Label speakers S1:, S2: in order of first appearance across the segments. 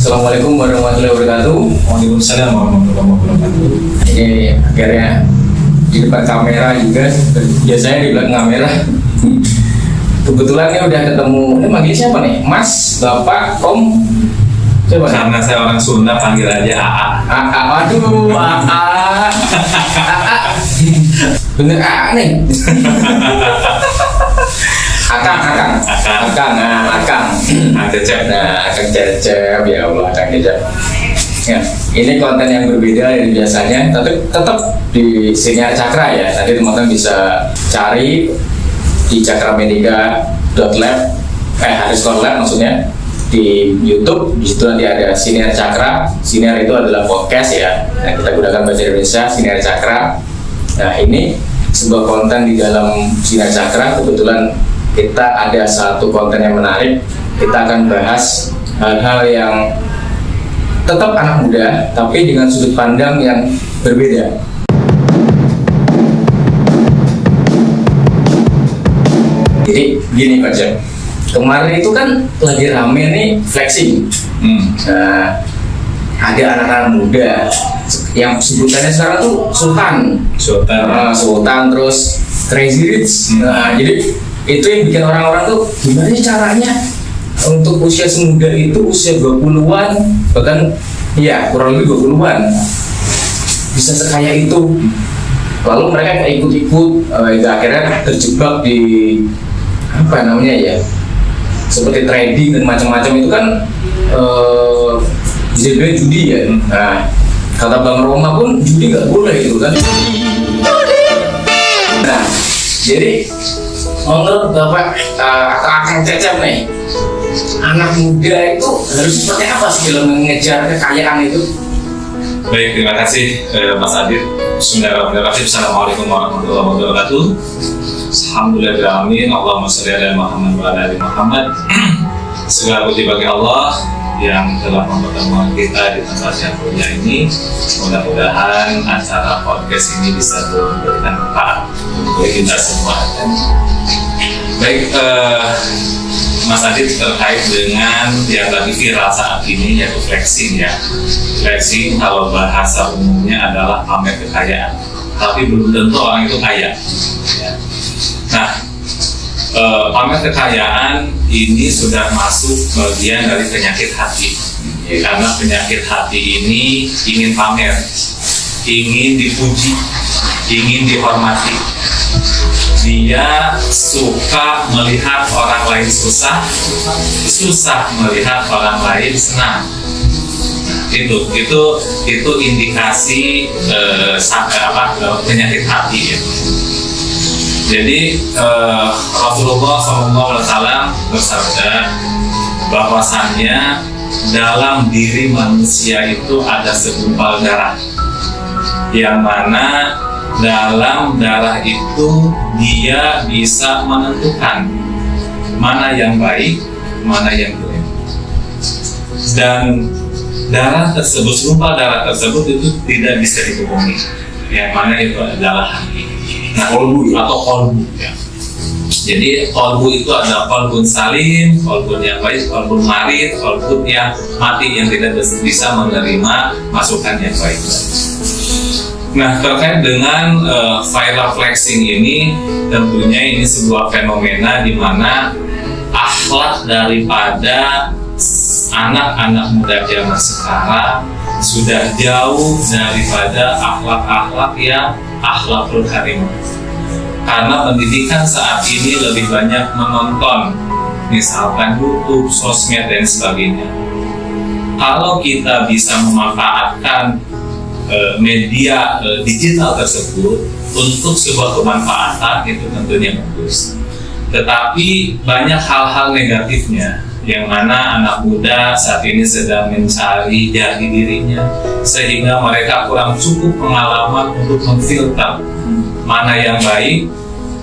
S1: Assalamualaikum warahmatullahi wabarakatuh.
S2: Waalaikumsalam warahmatullahi wabarakatuh.
S1: Ini akhirnya di depan kamera juga, biasanya di belakang kamera. Kebetulan ini udah ketemu, ini manggil siapa nih? Mas, Bapak, Om? Coba.
S2: Karena saya orang Sunda, panggil aja AA.
S1: Aduh, bener AA nih. Akang.
S2: Akang Cecep.
S1: Nah, Akang Cecep, ya Allah, Akang Cecep. Ya, ini konten yang berbeda dari biasanya, tapi tetap di Siniar Cakra ya. Nanti teman-teman bisa cari di cakramedica.lab, _lab maksudnya, di YouTube. Di situ nanti ada Siniar Cakra. Siniar itu adalah podcast ya. Nah, kita gunakan bahasa Indonesia, Siniar Cakra. Nah, ini sebuah konten di dalam Siniar Cakra. Kebetulan kita ada satu konten yang menarik. Kita akan bahas hal-hal yang tetap anak muda, tapi dengan sudut pandang yang berbeda. Jadi gini Pak Jack, kemarin itu kan lagi rame nih flexing. Nah, ada anak-anak muda yang sebutannya sekarang tuh Sultan terus Crazy Rich. Nah, jadi itu yang bikin orang-orang tuh gimana sih caranya untuk usia semuda itu, usia 20-an, bahkan ya kurang lebih 20-an bisa sekaya itu. Lalu mereka kayak ikut-ikut, akhirnya terjebak di apa namanya ya, seperti trading dan macam-macam. Itu kan jadi judi ya. Nah, kata Bang Roma pun judi nggak boleh itu kan. Nah, jadi menurut Bapak Akang Cecep nih, anak muda itu harus seperti apa sih dalam mengejar kekayaan itu?
S2: Baik, terima kasih Mas Adit. Bismillahirrahmanirrahim. Assalamualaikum warahmatullahi wabarakatuh. Alhamdulillahirrahmanirrahim. Allahumma sholli ala Muhammad wa ala ali Muhammad. Segala puji bagi Allah yang telah mempertemukan kita di tempat yang mulia ini. Mudah-mudahan acara podcast ini bisa memberikan manfaat bagi kita semua. Baik, Mas Adit, terkait dengan yang lagi viral saat ini yaitu flexing ya. Flexing kalau bahasa umumnya adalah pamer kekayaan, tapi belum tentu orang itu kaya. Ya. Nah, pamer kekayaan ini sudah masuk bagian dari penyakit hati. Ya, karena penyakit hati ini ingin pamer, ingin dipuji, ingin dihormati. Dia suka melihat orang lain susah melihat orang lain senang. Itu indikasi penyakit hati ya. Jadi Rasulullah SAW bersabda bahwasannya dalam diri manusia itu ada segumpal darah, yang mana dalam darah itu dia bisa menentukan mana yang baik, mana yang buruk. Dan darah tersebut, segumpal darah tersebut itu tidak bisa dibohongi. Yang mana itu adalah hati. Nah, kolbu atau kolbu ya. Jadi kolbu itu ada kolbun salim, kolbun yang baik, kolbun marid, kolbun yang mati yang tidak bisa menerima masukan yang baik. Nah, terkait dengan viral flexing ini, tentunya ini sebuah fenomena di mana akhlak daripada anak-anak muda zaman sekarang sudah jauh daripada akhlak-akhlak yang akhlakul karimah. Karena pendidikan saat ini lebih banyak menonton, misalkan YouTube, sosmed dan sebagainya. Kalau kita bisa memanfaatkan media digital tersebut untuk sebuah kemanfaatan, itu tentunya bagus. Tetapi banyak hal-hal negatifnya, yang mana anak muda saat ini sedang mencari jati dirinya, sehingga mereka kurang cukup pengalaman untuk memfilter mana yang baik,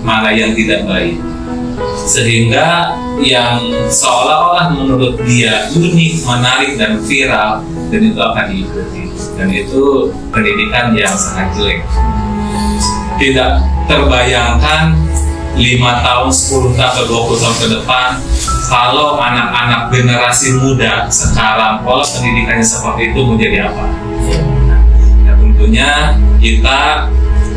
S2: mana yang tidak baik, sehingga yang seolah-olah menurut dia unik, menarik dan viral, dan itu akan diikuti. Dan itu pendidikan yang sangat jelek. Tidak terbayangkan 5 tahun, 10 tahun, atau 20 tahun ke depan kalau anak-anak generasi muda sekarang pola pendidikannya seperti itu menjadi apa? Ya, tentunya kita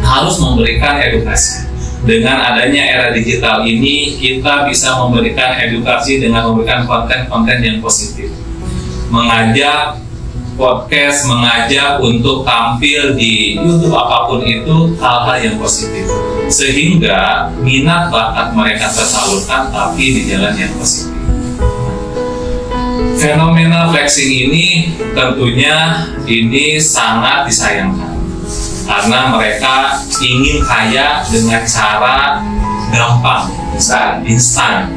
S2: harus memberikan edukasi. Dengan adanya era digital ini, kita bisa memberikan edukasi dengan memberikan konten-konten yang positif. Mengajak podcast, mengajak untuk tampil di YouTube apapun itu hal-hal yang positif. Sehingga minat bakat mereka tersalurkan tapi di jalan yang positif. Fenomena flexing ini tentunya ini sangat disayangkan. Karena mereka ingin kaya dengan cara gampang, instan.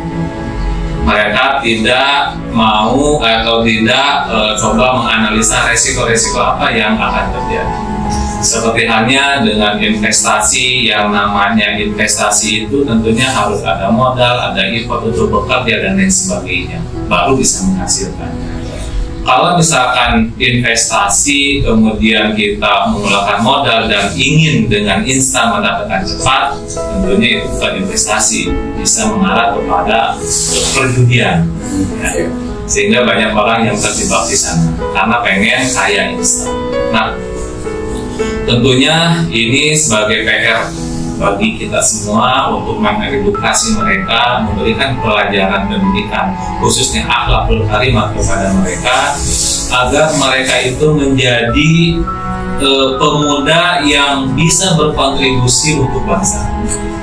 S2: Mereka tidak mau atau tidak coba menganalisa resiko-resiko apa yang akan terjadi. Seperti halnya dengan investasi, yang namanya investasi itu tentunya harus ada modal, ada effort untuk bekerja dan lain sebagainya, baru bisa menghasilkan. Kalau misalkan investasi kemudian kita menggunakan modal dan ingin dengan instan mendapatkan cepat, tentunya itu bukan investasi, bisa mengarah kepada perjudian, ya. Sehingga banyak orang yang terjebak di sana karena pengen kaya instan. Nah, tentunya ini sebagai PR bagi kita semua untuk mengedukasi mereka, memberikan pelajaran pendidikan khususnya akhlakul karimah kepada mereka agar mereka itu menjadi pemuda yang bisa berkontribusi untuk bangsa.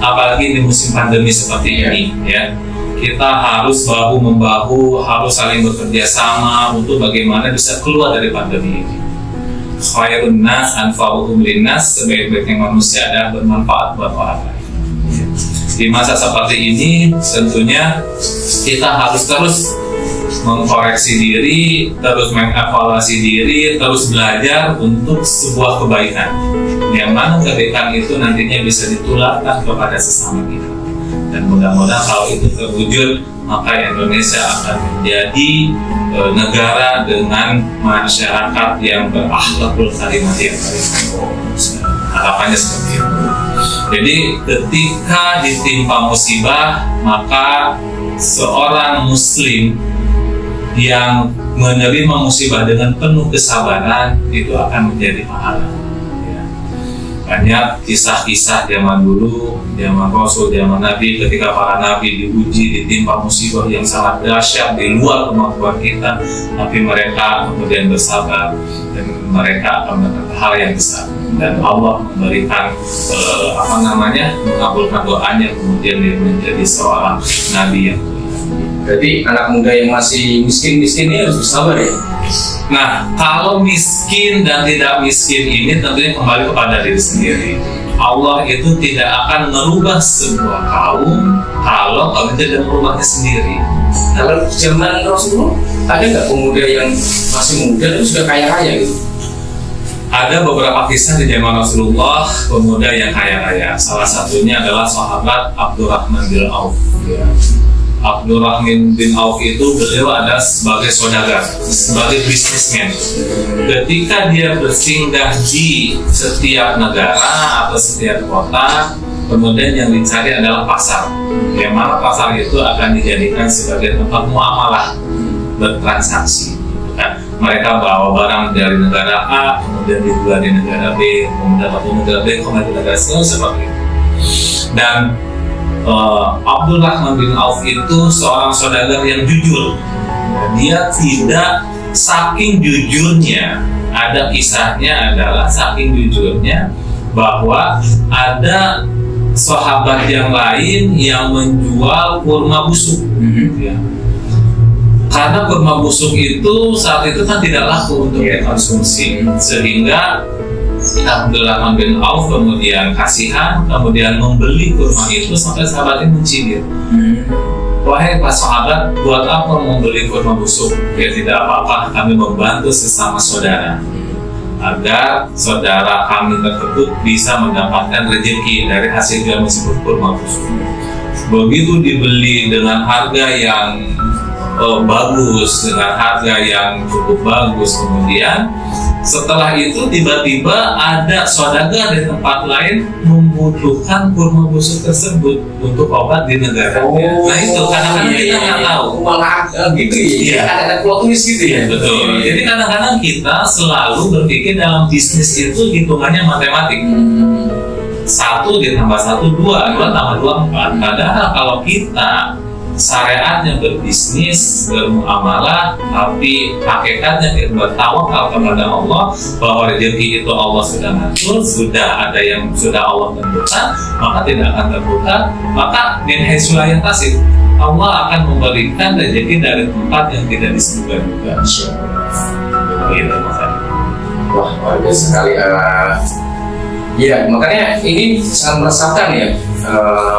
S2: Apalagi di musim pandemi seperti ini, ya. Kita harus bahu-membahu, harus saling bekerja sama untuk bagaimana bisa keluar dari pandemi ini. Khairun nas anfa'uhum linnas, sebaik-baiknya manusia adalah bermanfaat buat orang lain. Di masa seperti ini tentunya kita harus terus mengkoreksi diri, terus mengevaluasi diri, terus belajar untuk sebuah kebaikan. Yang mana kebaikan itu nantinya bisa ditularkan kepada sesama kita. Dan mudah-mudahan kalau itu terwujud, maka Indonesia akan menjadi negara dengan masyarakat yang berakhlakul karimah yang baik. Harapannya seperti itu. Jadi ketika ditimpa musibah, maka seorang muslim yang menerima musibah dengan penuh kesabaran itu akan menjadi pahala. Banyak kisah-kisah zaman dulu, zaman Rasul, zaman Nabi, ketika para Nabi diuji, ditimpa musibah yang sangat dahsyat di luar kemampuan kita, tapi mereka kemudian bersabar dan mereka akan mendapatkan hal yang besar. Dan Allah memberikan mengabulkan doanya, kemudian dia menjadi seorang Nabi yang mulia.
S1: Berarti anak muda yang masih miskin-miskin ini harus bersabar ya?
S2: Nah, kalau miskin dan tidak miskin ini tentunya kembali kepada diri sendiri. Allah itu tidak akan merubah sebuah kaum kalau kamu tidak merubahnya sendiri.
S1: Kalau zaman Rasulullah, ada nggak pemuda yang masih muda tapi sudah kaya-kaya gitu?
S2: Ada beberapa kisah di zaman Rasulullah, pemuda yang kaya-kaya. Salah satunya adalah sahabat Abdurrahman bin Auf. Ya. Abdurrahman bin Auf itu beliau ada sebagai saudagar, sebagai bisnismen. Ketika dia bersinggah di setiap negara atau setiap kota, kemudian yang dicari adalah pasar. Yang mana pasar itu akan dijadikan sebagai tempat muamalah, bertransaksi. Mereka bawa barang dari negara A, kemudian dijual di negara B, kemudian dari negara B, kemudian di negara C, seperti itu. Dan Abdurrahman bin Auf itu seorang saudagar yang jujur. Dia tidak, saking jujurnya, ada kisahnya adalah saking jujurnya bahwa ada sahabat yang lain yang menjual kurma busuk. Ya. Karena kurma busuk itu saat itu kan tidak laku untuk dikonsumsi, sehingga Abdurrahman bin Auf kemudian kasihan, kemudian membeli kurma itu sampai sahabat ini mencibir. Wahai para sahabat, buat apa membeli kurma busuk? Ya tidak apa-apa, kami membantu sesama saudara agar saudara kami tersebut bisa mendapatkan rezeki dari hasil jual meskipun kurma busuk. Begitu dibeli dengan harga yang bagus, dengan harga yang cukup bagus, kemudian Setelah itu tiba-tiba ada saudagar di tempat lain membutuhkan kurma busuk tersebut untuk obat di negaranya. Nah itu kadang-kadang kita nggak tahu.
S1: Malah gitu ya.
S2: Iya.
S1: Ada plot twist gitu ya.
S2: Betul. Jadi kadang-kadang kita selalu berpikir dalam bisnis itu hitungannya matematik. 1 ditambah 1 2, 2 tambah 2 4. Padahal kalau kita syariatnya berbisnis, bermuamalah, tapi hakikatnya kita bertawakal kepada Allah bahwa rezeki itu Allah sudah ngatur, sudah ada yang sudah Allah tentukan, maka tidak akan terbuka, maka min haitsu la yahtasib, Allah akan memberikan rezeki dari tempat yang tidak disebutkan. Gitu,
S1: Wah, luar biasa sekali. Ya, makanya ini sangat meresahkan ya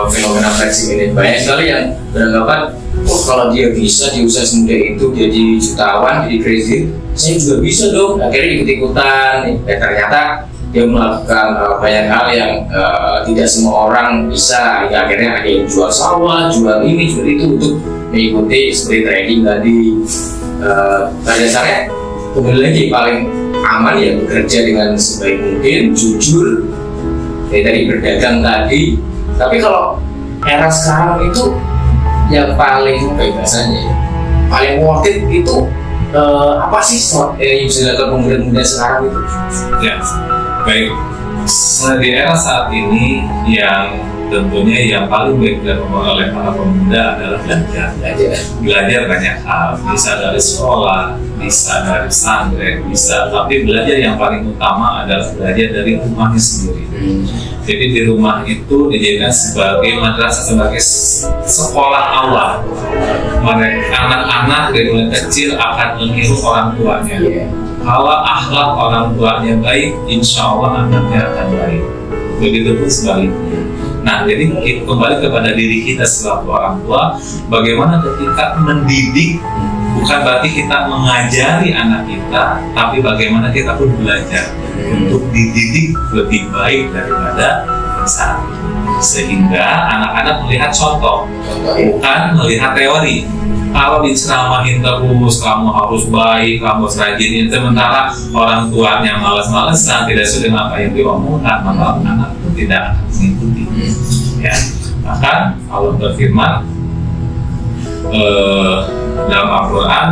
S1: fenomena flexing ini. Banyak sekali yang beranggapan, oh kalau dia bisa di usaha semudah itu jadi jutawan, jadi crazy, saya juga bisa dong. Akhirnya ikut-ikutan. Ternyata dia melakukan banyak hal yang tidak semua orang bisa. Hingga akhirnya ada yang jual sawah, jual ini, jual itu untuk mengikuti seperti trading tadi. Pada dasarnya kembali lagi paling aman ya bekerja dengan sebaik mungkin, jujur, tadi berdagang tadi. Tapi kalau era sekarang itu yang paling bahasanya ya, paling worth it itu apa sih yang bisa dilakukan pemuda-pemuda sekarang itu?
S2: Ya, baik. Di era saat ini yang tentunya yang paling baik dilakukan oleh para pemuda adalah belajar banyak hal, bisa dari sekolah, bisa dari pesantren, bisa, tapi belajar yang paling utama adalah belajar dari rumahnya sendiri. Jadi di rumah itu dijadikan sebagai madrasah, sebagai sekolah awal. Mereka anak-anak dari mulai kecil akan meniru orang tuanya. Kalau akhlak orang tuanya baik, insya Allah anaknya akan baik. Begitupun sebaliknya. Nah, jadi kembali kepada diri kita selaku orang tua, bagaimana ketika mendidik, bukan berarti kita mengajari anak kita, tapi bagaimana kita pun belajar untuk dididik lebih baik daripada saat ini. Sehingga anak-anak melihat contoh, bukan melihat teori. Kalau diceramahin terus, kamu harus baik, kamu harus rajin, sementara orang tuanya malas-malasan, tidak sesuai dengan apa yang diomongkan, maka anak itu tidak akan mengikuti. Ya, maka Allah berfirman dalam Al-Quran,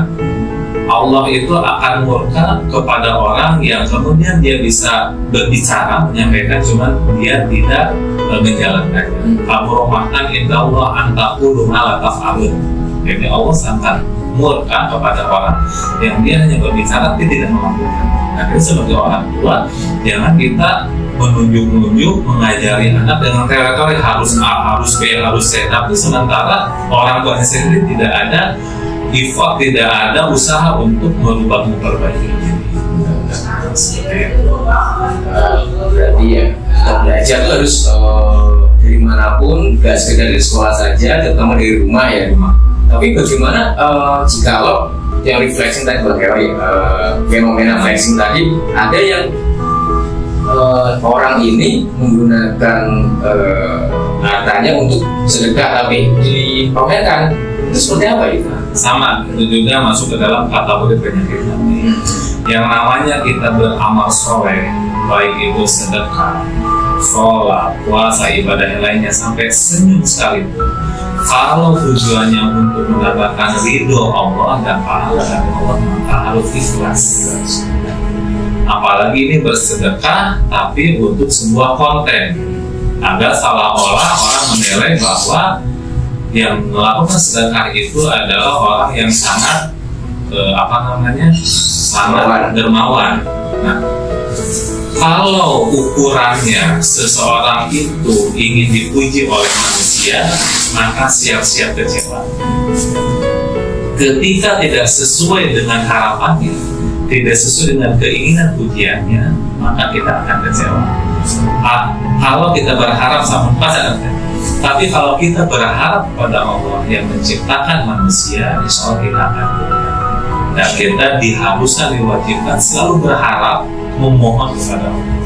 S2: Allah itu akan murka kepada orang yang kemudian dia bisa berbicara, menyampaikan, cuman dia tidak menjalankannya. Kabur-rahmatan inda Allah antaqulu ma la taf'alun. Jadi Allah sangat murka kepada orang yang dia hanya berbicara tapi tidak melakukan. Nah, itu sebagai orang tua, jangan kita menunjuk-nunjuk, mengajari anak dengan teori harus A, harus B, harus C, tapi sementara orang tuanya sendiri tidak ada effort, tidak ada usaha untuk merubah, memperbaiki diri.
S1: Berarti ya kita belajar itu harus dari manapun, gak sekedar di sekolah saja, terutama dari rumah ya. Tapi bagaimana jikalau yang reflection tadi fenomena flexing tadi, ada yang orang ini menggunakan hartanya untuk sedekah tapi dipamerkan, itu seperti apa itu?
S2: Sama, itu juga masuk ke dalam kategori penyakit hati. Yang namanya kita beramal soleh, baik itu sedekah, sholat, puasa, ibadah yang lainnya, sampai senyum sekalipun, kalau tujuannya untuk mendapatkan ridho Allah dan pahala dari Allah, maka harus ikhlas. Apalagi ini bersedekah tapi untuk sebuah konten, agar seolah-olah orang menilai bahwa yang melakukan sedekah itu adalah orang yang sangat sangat dermawan. Nah, kalau ukurannya seseorang itu ingin dipuji oleh manusia, maka siap-siap kecewa. Ketika tidak sesuai dengan harapannya, tidak sesuai dengan keinginan pujiannya, maka kita akan kecewa. Kalau kita berharap sama pasangan, tapi kalau kita berharap kepada Allah yang menciptakan manusia, insya Allah kita akan berharap. Dan kita diharuskan, diwajibkan selalu berharap, memohon kepada Allah.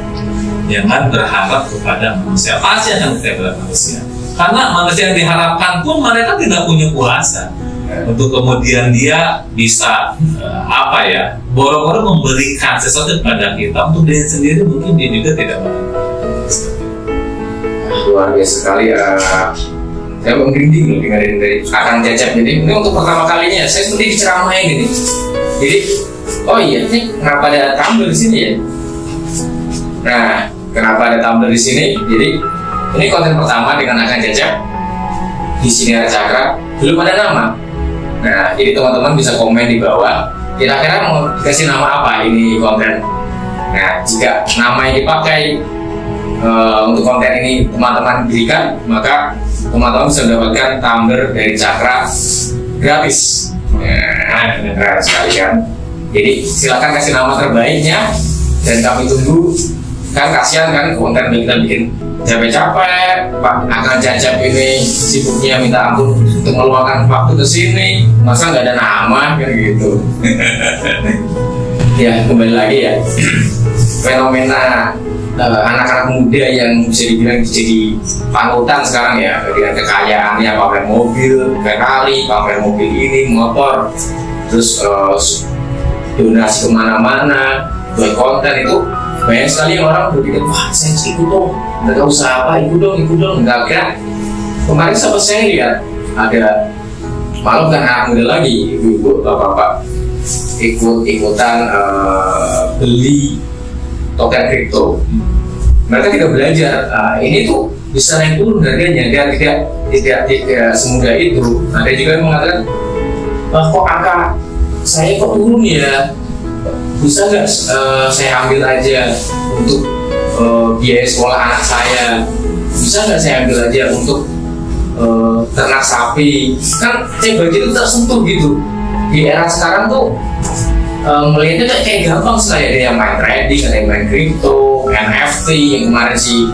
S2: Jangan berharap kepada manusia, pasti akan kecewa kepada manusia. Karena manusia yang diharapkan pun mereka tidak punya kuasa. untuk kemudian dia bisa boro-boro memberikan sesuatu kepada kita untuk diri sendiri, mungkin dia juga tidak mampu.
S1: Luar biasa sekali. Saya merinding loh dengerin dari Akang Cecep ini untuk pertama kalinya saya seperti diceramain gini. Jadi, oh iya, ini kenapa ada tumbler di sini ya? Nah, kenapa ada tumbler di sini? Jadi, ini konten pertama dengan Akang Cecep di Siniar Cakra, belum ada nama. Nah, jadi teman-teman bisa komen di bawah, kira-kira mau dikasih nama apa ini konten. Nah, jika nama yang dipakai untuk konten ini teman-teman berikan, maka teman-teman bisa mendapatkan tumbler dari Cakra gratis. Nah, sekali kan. Jadi silakan kasih nama terbaiknya dan kami tunggu. Kan kasihan kan konten yang kita bikin capek-capek, Pak Akang Cecep ini sibuknya minta ampun untuk meluangkan waktu ke sini, masa nggak ada nama kan gitu. Ya kembali lagi ya, fenomena anak-anak muda yang bisa dibilang jadi panutan sekarang ya, dengan kekayaannya, pamer mobil, Ferrari, pamer mobil ini, motor, terus donasi kemana-mana, buat konten itu banyak sekali yang orang berpikir, wah saya ikut dong, nggak usah apa, ikut dong, nggak kira. Kemarin sempat saya lihat ada, malah bukan anak muda lagi, ibu-ibu, bapak-bapak ikut-ikutan beli token kripto. Mereka tidak belajar, ini tuh bisa naik turun harganya, dia tidak semudah itu. Ada juga yang mengatakan, kok angka saya kok turun ya, bisa nggak saya ambil aja untuk biaya sekolah anak saya, bisa nggak saya ambil aja untuk ternak sapi. Kan saya bagi itu tersentuh gitu. Di era sekarang tuh melihatnya kayak gampang sekali, ada yang main trading, ada yang main kripto, NFT yang kemarin si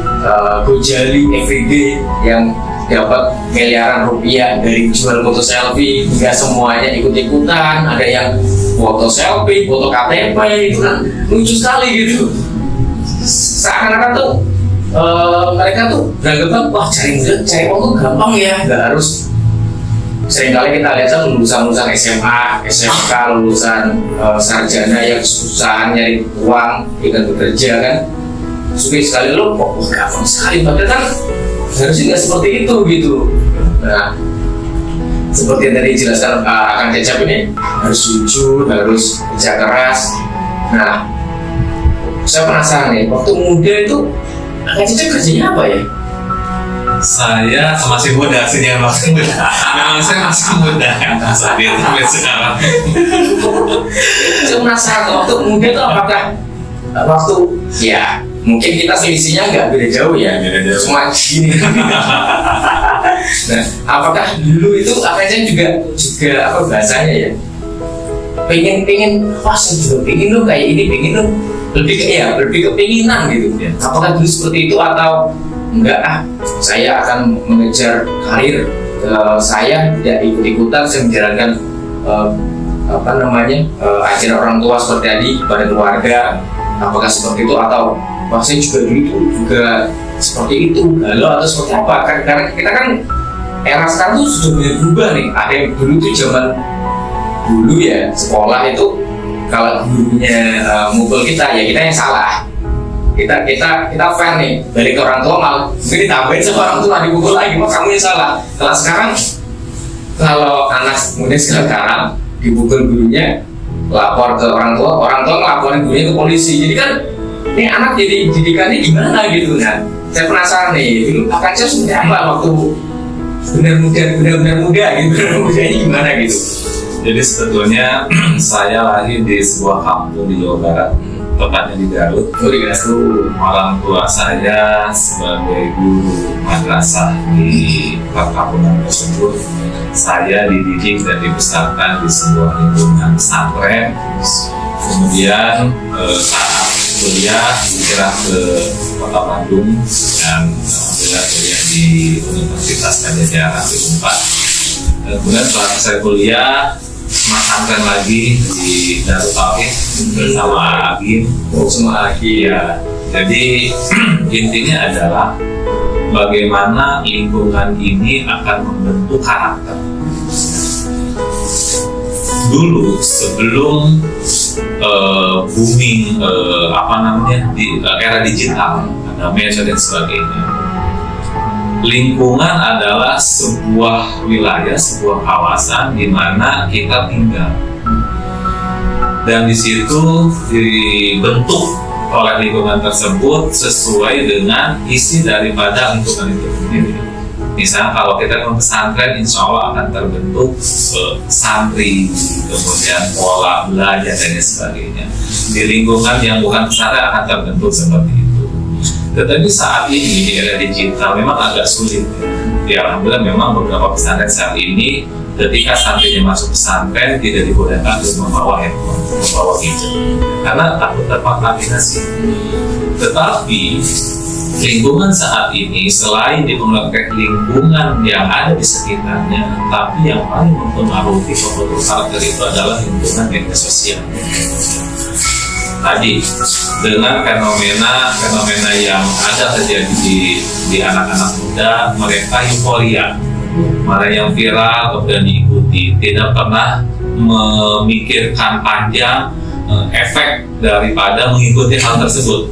S1: Gojali Everyday yang dapat miliaran rupiah dari jual foto selfie, nggak semuanya ikut-ikutan, ada yang foto selfie, foto KTP, itu kan lucu sekali gitu. Seakan-akan tuh mereka tuh beranggapan, wah cari uang tuh gampang ya, nggak harus. Seringkali kita lihat kan lulusan SMA, SMK, lulusan sarjana yang susah nyari uang dengan bekerja kan, sulit sekali lo kok gampang sekali, padahal kan harusnya nggak seperti itu gitu. Nah, seperti yang tadi dijelaskan Akang Cecep ini, harus jujur, harus kerja keras. Nah, saya penasaran nih, waktu muda itu Akang Cecep kerjanya apa ya?
S2: Saya masih muda, memang saya masih muda saat itu sampai sekarang.
S1: Saya penasaran waktu muda itu apakah waktu ya mungkin kita selisihnya nggak beda jauh ya, cuma gini. Nah, apakah dulu itu akhirnya juga apa bahasanya ya? Pengen, wah saya juga pengen lo kayak ini, pengen lo lebih kepinginan gitu. Apakah dulu seperti itu atau enggak, saya akan mengejar karir, saya tidak ikut-ikutan, saya menjalankan ajaran orang tua seperti tadi pada keluarga. Apakah seperti itu atau wah saya juga dulu juga seperti itu, lalu atau seperti apa? Karena kita kan era sekarang tuh sudah berubah nih. Ada yang dulu tuh zaman dulu ya, sekolah itu kalau gurunya mukul kita ya kita yang salah. Kita fair nih, balik ke orang tua malah mungkin ditambahin sama orang tua dipukul lagi, mah kamu yang salah. Kalau sekarang, kalau anak muda sekarang dipukul gurunya, lapor ke orang tua ngelaporin gurunya ke polisi. Jadi kan ini anak jadi didikannya gimana gitu. Nah, saya penasaran nih, dulu Akang Cecep seperti apa waktu benar-benar muda gitu, mudanya gimana gitu.
S2: Jadi sebetulnya saya lahir di sebuah kampung di Jawa Barat, tepatnya di Garut. Orang tua saya sebagai guru madrasah di perkampungan tersebut. Saya dididik dan dibesarkan di sebuah lingkungan pesantren. Kemudian saat kuliah hijrah ke Kota Bandung dan alhamdulillah kuliah di Universitas Pajajaran di Unpad. Kemudian setelah saya kuliah pesantren lagi di Darut Tauhid bersama Agim. Ya. Jadi intinya adalah bagaimana lingkungan ini akan membentuk karakter. dulu sebelum booming di era digital, ada medsos dan sebagainya, lingkungan adalah sebuah wilayah, sebuah kawasan di mana kita tinggal, dan di situ dibentuk oleh lingkungan tersebut sesuai dengan isi daripada lingkungan itu sendiri. Misalnya kalau kita ke pesantren, insya Allah akan terbentuk santri, kemudian pola belajar dan sebagainya. Di lingkungan yang bukan pesantren akan terbentuk seperti itu. Tetapi saat ini di era digital memang agak sulit. Ya, alhamdulillah memang beberapa pesantren saat ini ketika santrinya masuk pesantren tidak dibolehkan untuk membawa handphone, membawa gadget, karena takut terkontaminasi. Tetapi lingkungan saat ini selain dipengaruhi lingkungan yang ada di sekitarnya, tapi yang paling mempengaruhi pembentuk karakter itu adalah lingkungan media sosial. Tadi dengan fenomena yang ada terjadi di anak-anak muda, mereka euforia, mana yang viral kemudian diikuti, tidak pernah memikirkan panjang efek daripada mengikuti hal tersebut.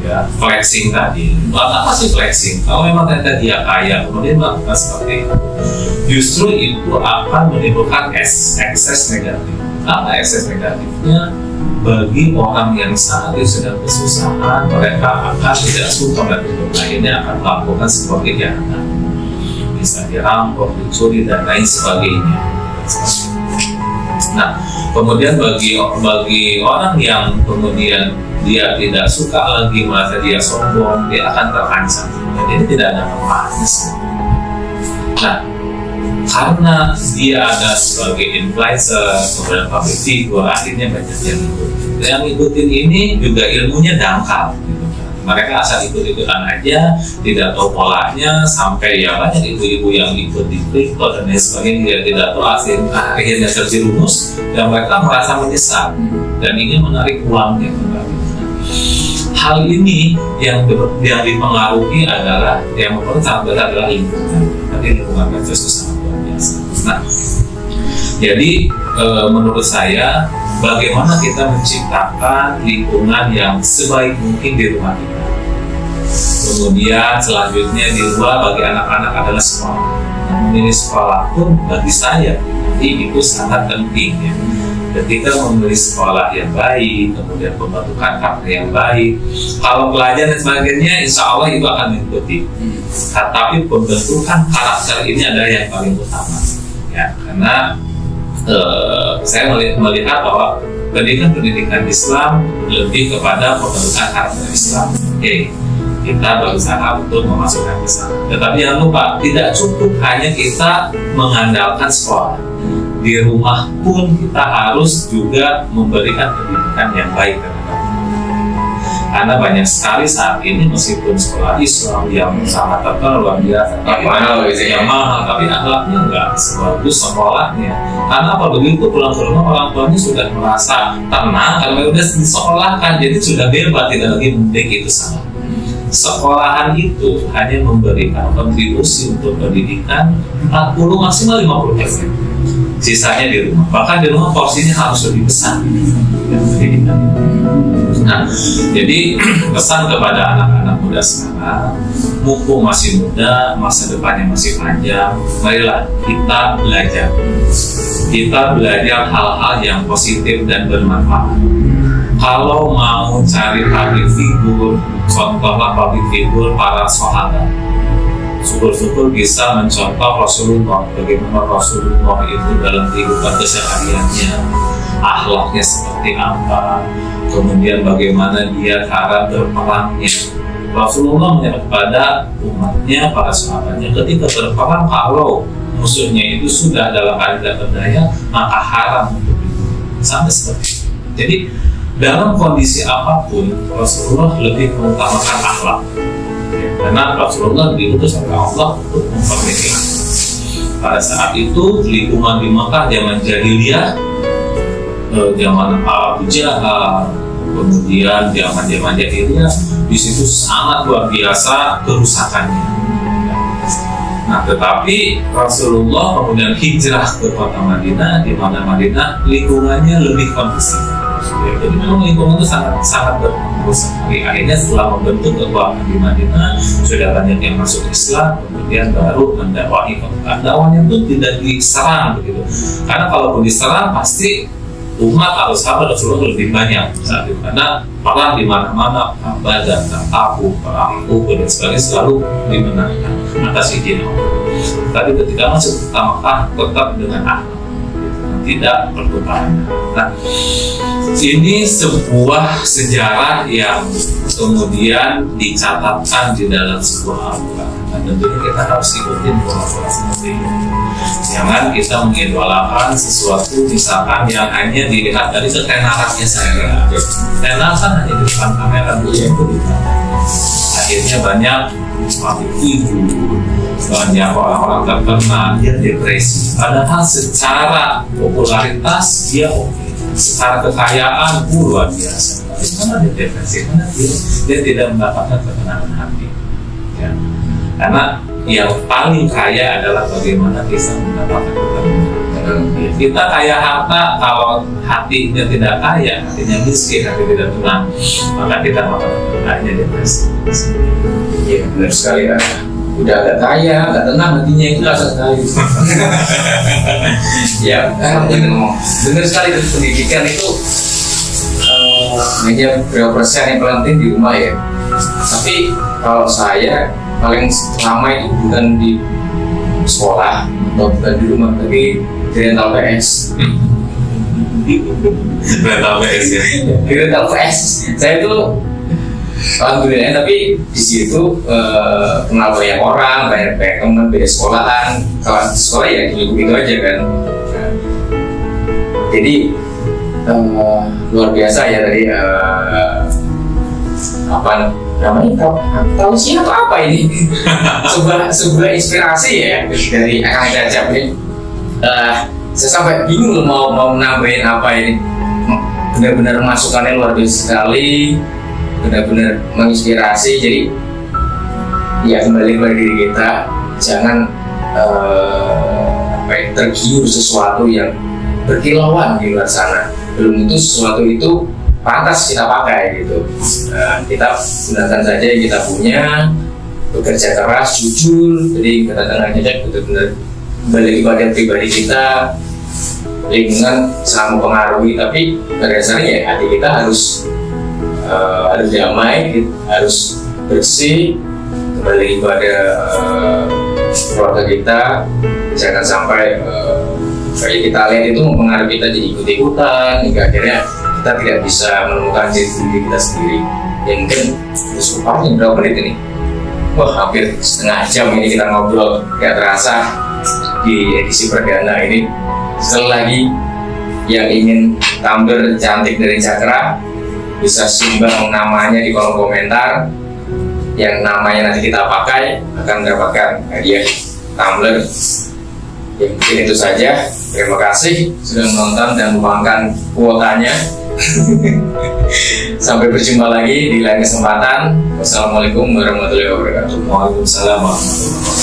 S2: Ya, flexing tadi. Apa sih flexing? Kalau memang ternyata dia kaya, kemudian melakukan seperti itu, justru itu akan menimbulkan ekses negatif. Apa ekses negatifnya? Bagi orang yang saat ini sedang kesusahan, mereka akan tidak suka dan akhirnya akan melakukan sebuah kejahatan, bisa dirampok, dicuri dan lain sebagainya. Nah, kemudian bagi orang yang kemudian dia tidak suka lagi, merasa dia sombong, dia akan terancam. Jadi tidak ada manfaatnya. Nah, karena dia ada sebagai influencer, kemudian public figure, akhirnya banyak yang ikut. Yang ngikutin ini juga ilmunya dangkal. Gitu. Mereka asal ikut-ikutan aja, tidak tahu polanya, sampai ya banyak ibu-ibu yang ikut di kripto dan lain sebagainya, dia tidak tahu akhirnya terjerumus dan mereka merasa menyesal dan ingin menarik uangnya kembali. Hal ini yang dipengaruhi adalah yang sangat besar adalah lingkungan. Tapi lingkungan medsos itu sangat luar biasa. Nah, jadi menurut saya bagaimana kita menciptakan lingkungan yang sebaik mungkin di rumah kita. Kemudian selanjutnya di luar bagi anak-anak adalah sekolah. Memilih sekolah pun bagi saya itu sangat penting ya. Ketika memilih sekolah yang baik, kemudian pembentukan karakter yang baik, kalau pelajaran dan sebagainya, insya Allah itu akan mengikuti. Tapi pembentukan karakter ini adalah yang paling utama, ya. Karena saya melihat bahwa pendidikan Islam lebih kepada pembentukan karakter Islam. Oke, kita berusaha untuk memasukkan ke sana. Tetapi jangan lupa, tidak cukup hanya kita mengandalkan sekolah. Di rumah pun kita harus juga memberikan pendidikan yang baik terhadap anak. Karena banyak sekali saat ini meskipun sekolah Islam yang sangat terkenal luar biasa, yang mahal, tapi akhlaknya enggak sebagus sekolahnya. Karena apa, begitu pulang ke rumah orang tuanya sudah merasa tenang karena sudah disekolahkan, jadi sudah bebas, tidak lagi mendik itu salah. Sekolahan itu hanya memberikan kontribusi untuk pendidikan 40 maksimal 50%. Sisanya di rumah, bahkan di rumah porsinya harus lebih besar. Nah, jadi pesan kepada anak-anak muda sekarang, mumpung masih muda, masa depannya masih panjang, marilah kita belajar. Kita belajar hal-hal yang positif dan bermanfaat. Kalau mau cari public figure, contohlah public figure para sahabat. Syukur-syukur bisa mencontoh Rasulullah, bagaimana Rasulullah itu dalam kehidupan kesehariannya, akhlaknya seperti apa, kemudian bagaimana dia cara berperangnya. Rasulullah menyebut pada umatnya, para sahabatnya, ketika berperang kalau musuhnya itu sudah dalam keadaan berdaya, maka haram untuk dibunuh. Sampai seperti itu. Jadi dalam kondisi apapun, Rasulullah lebih mengutamakan akhlak. Karena Rasulullah diutus oleh Allah untuk memperbaiki. Pada saat itu lingkungan di Makkah zaman jahiliyah, zaman Abu Jahal, kemudian zaman jahiliyah, di situ sangat luar biasa kerusakannya. Nah, tetapi Rasulullah kemudian hijrah ke kota Madinah, di mana Madinah lingkungannya lebih kondusif. Ya, jadi memang lingkungan itu sangat berpengaruh sekali. Akhirnya setelah membentuk kekuatan di Madinah, sudah banyak yang masuk Islam, kemudian baru mendakwahi kota. Dakwahnya itu tidak diserang begitu. Karena kalaupun diserang pasti umat atau sahabat Rasulullah lebih banyak saat itu, karena perang di mana-mana, perang Badar, perang Tabuk, perang Uhud dan sebagainya selalu dimenangkan atas izin Allah. Tapi ketika masuk ke Mekah tetap dengan akhlak, tidak pertukaran. Nah, ini sebuah sejarah yang kemudian dicatatkan di dalam sebuah Al-Quran. Dan tentunya kita harus ikutin pola-pola seperti ini. Jangan kita mengidolakan sesuatu misalkan yang hanya dilihat dari ketenarannya saja. Tenar kan hanya di depan kamera dulu itu di akhirnya banyak suami ibu, banyak orang-orang terkenal yang depresi. Padahal secara popularitas dia oke, secara kekayaan luar biasa. Tapi karena dia depresi, karena dia tidak mendapatkan ketenangan hati. Ya. Karena yang paling kaya adalah bagaimana bisa mendapatkan ketenangan. Kita kaya harta, kalau hatinya tidak kaya, hatinya miskin, hati tidak tenang, maka kita hanya depresi.
S1: Iya, benar sekali ya. Udah agak kaya, agak tenang hatinya itu rasa sekali. Ya, benar sekali dari pendidikan itu hanya berapa persen yang penting di rumah ya. Tapi kalau saya paling lama itu bukan di sekolah atau bukan di rumah, tapi di rental PS.
S2: Rental PS ya.
S1: Di rental PS. Saya tuh alhamdulillah, tapi di situ kenal banyak orang, banyak teman, beda sekolahan. Kalau sekolah ya gitu aja kan. Nah, jadi luar biasa ya tadi apa namanya tahu sih atau apa ini sebuah inspirasi ya dari Kang Cacap ini. Saya sampai bingung mau nambahin apa ini. Benar-benar masukannya luar biasa sekali, benar-benar menginspirasi. Jadi ya kembali pada diri kita, jangan tergiur sesuatu yang berkilauan di luar sana. Belum itu sesuatu itu pantas kita pakai gitu. Kita gunakan saja yang kita punya, bekerja keras, jujur. Jadi kata-katanya benar-benar balik pada pribadi kita. Lingkungan sangat mempengaruhi, tapi pada dasarnya ya hati kita harus damai, harus bersih, kembali pada keluarga kita. Jangan sampai kayak kita lihat itu mempengaruhi kita jadi ikut-ikutan, hingga akhirnya kita tidak bisa menemukan diri kita sendiri. Ya mungkin ini berapa menit ini? Wah, hampir setengah jam ini kita ngobrol, gak terasa di edisi perdana ini. Sekali lagi, yang ingin tumbler cantik dari Cakra bisa sumbang namanya di kolom komentar. Yang namanya nanti kita pakai akan mendapatkan hadiah tumbler. Ya, mungkin itu saja. Terima kasih sudah menonton dan meluangkan kuotanya. Sampai berjumpa lagi di lain kesempatan. Wassalamualaikum warahmatullahi wabarakatuh.
S2: Waalaikumsalam warahmatullahi wabarakatuh.